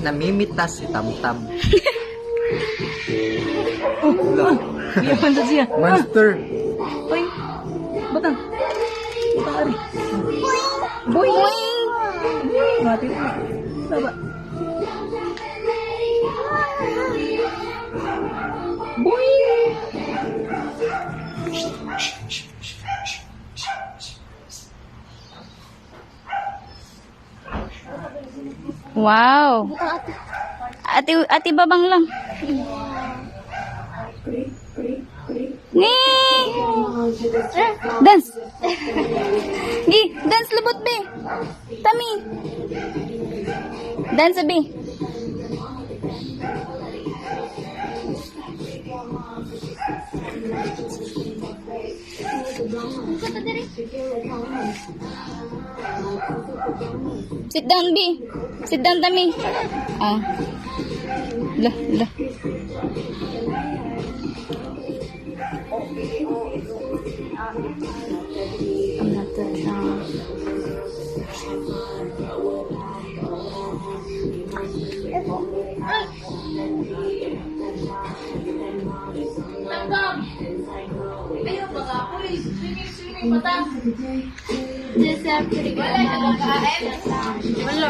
namimitas si Tamtam. Iyaman sa siya. Monster. Uy, batang. Batang ari. Boy. Mati na. Saba. Boy. Wow. Ati babang lang. Ni. Dance. Gi, dance lubot be. Tami. Dance be. Sit down, B. Sit down, Tami. Ah. Lah, lah. I'm not the Wala.